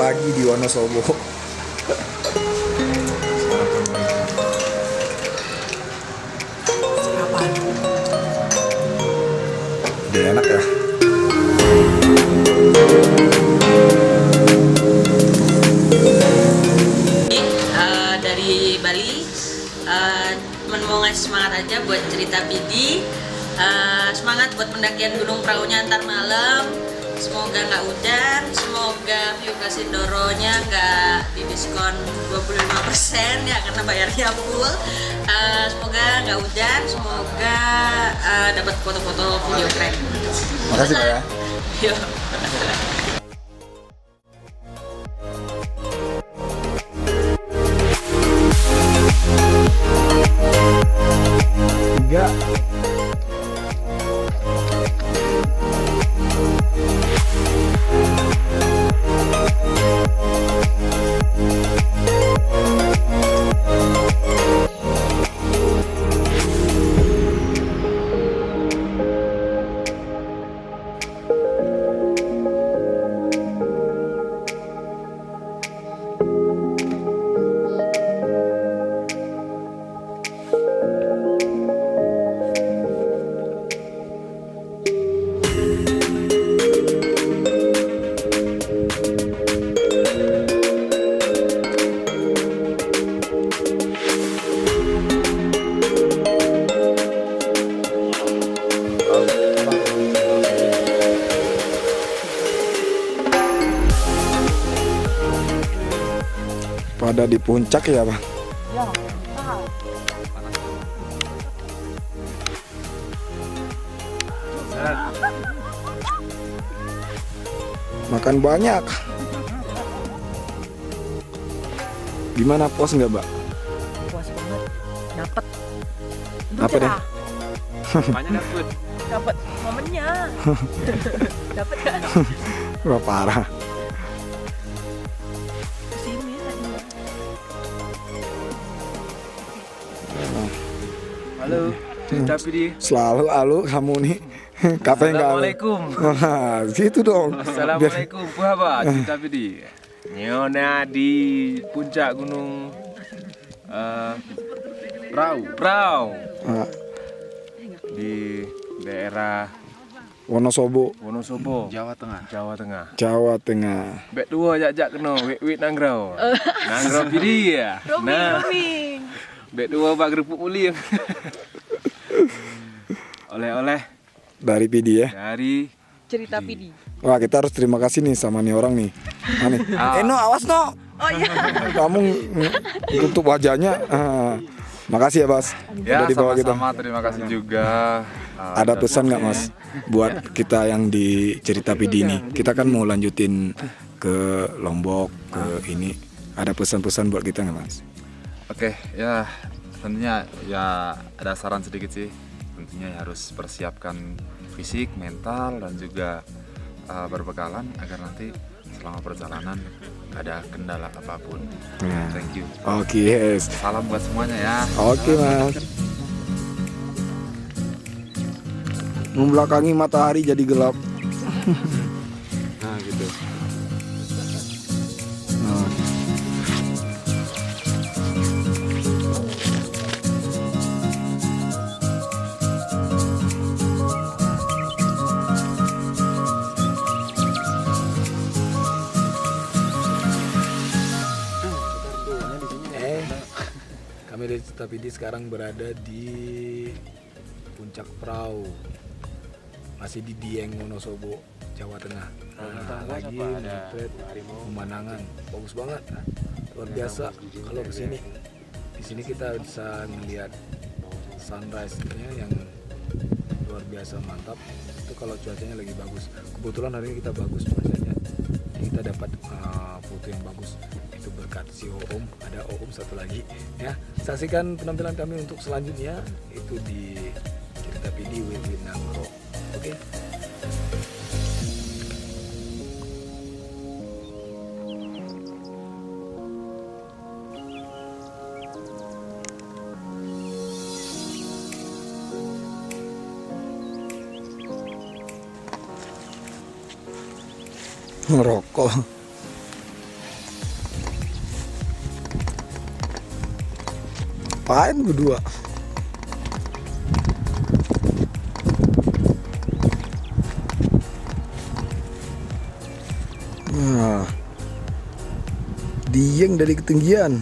lagi di Wonosobo. Udah enak ya. Dari Bali, mau ngasih semangat aja buat cerita Pidi. Semangat buat pendakian Gunung Praunya ntar malam. Semoga nggak hujan, semoga view Kasindoronya nggak didiskon 25% ya karena bayarnya full. Semoga nggak hujan, semoga dapat foto-foto video keren. Makasih Pak ya. Yuk. Enggak. Pada di puncak ya Bang? Ya, Makan banyak. Gimana, puas nggak Mbak? puas banget. Dapet. Apa deh? Banyak dapet. Dapet momennya. Dapet kan? Wah parah. Kesini tadi. Halo, cerita Pidi. Selalu alu kamu nih. Kapan nggak alu? Assalamualaikum. Wah, gitu dong. Assalamualaikum, Puhaba, cerita Pidi. Nyona di puncak gunung Prau Ah, di daerah Wonosobo, Wonosobo, Jawa Tengah. Jawa Tengah. Bek dua jak kena wit nangrau. Nangrau Pidi ya. Nah, bek dua bak kerupuk uli. Oleh-oleh Dari Pidi ya. dari Cerita Pidi. Wah, kita harus terima kasih nih sama nih orang nih. Nah, nih. No, awas no. Oh iya. Kamu tutup wajahnya. Makasih ya, Bas. Ya, Udah dibawa kita. sama-sama, terima kasih juga. Ada pesan nggak Mas buat kita yang di cerita Pidi ini? Kita kan mau lanjutin ke Lombok ke ini. Ada pesan-pesan buat kita nggak Mas? Oke, ya tentunya ya ada saran sedikit sih. Tentunya harus persiapkan fisik, mental, dan juga berbekalan agar nanti selama perjalanan gak ada kendala apapun. Nah. Thank you. Oke, yes. Salam buat semuanya ya. Oke Mas. Membelakangi matahari jadi gelap. nah gitu. Nah. Kami dari Cerita Pidi sekarang berada di Puncak Prau, masih di Dieng, Wonosobo, Jawa Tengah. Nah, lagi melihat pemandangan bagus banget, luar biasa. Kalau kesini, di sini kita bisa melihat sunrise-nya yang luar biasa mantap. Itu kalau cuacanya lagi bagus. Kebetulan hari ini kita bagus cuacanya, jadi kita dapat foto yang bagus. Itu berkat si Oom, ada Oom satu lagi ya. Saksikan penampilan kami untuk selanjutnya itu di Cerita Pidi with Nangro. Oke. Ngerokok. Ngapain berdua? Nah, dieng dari ketinggian.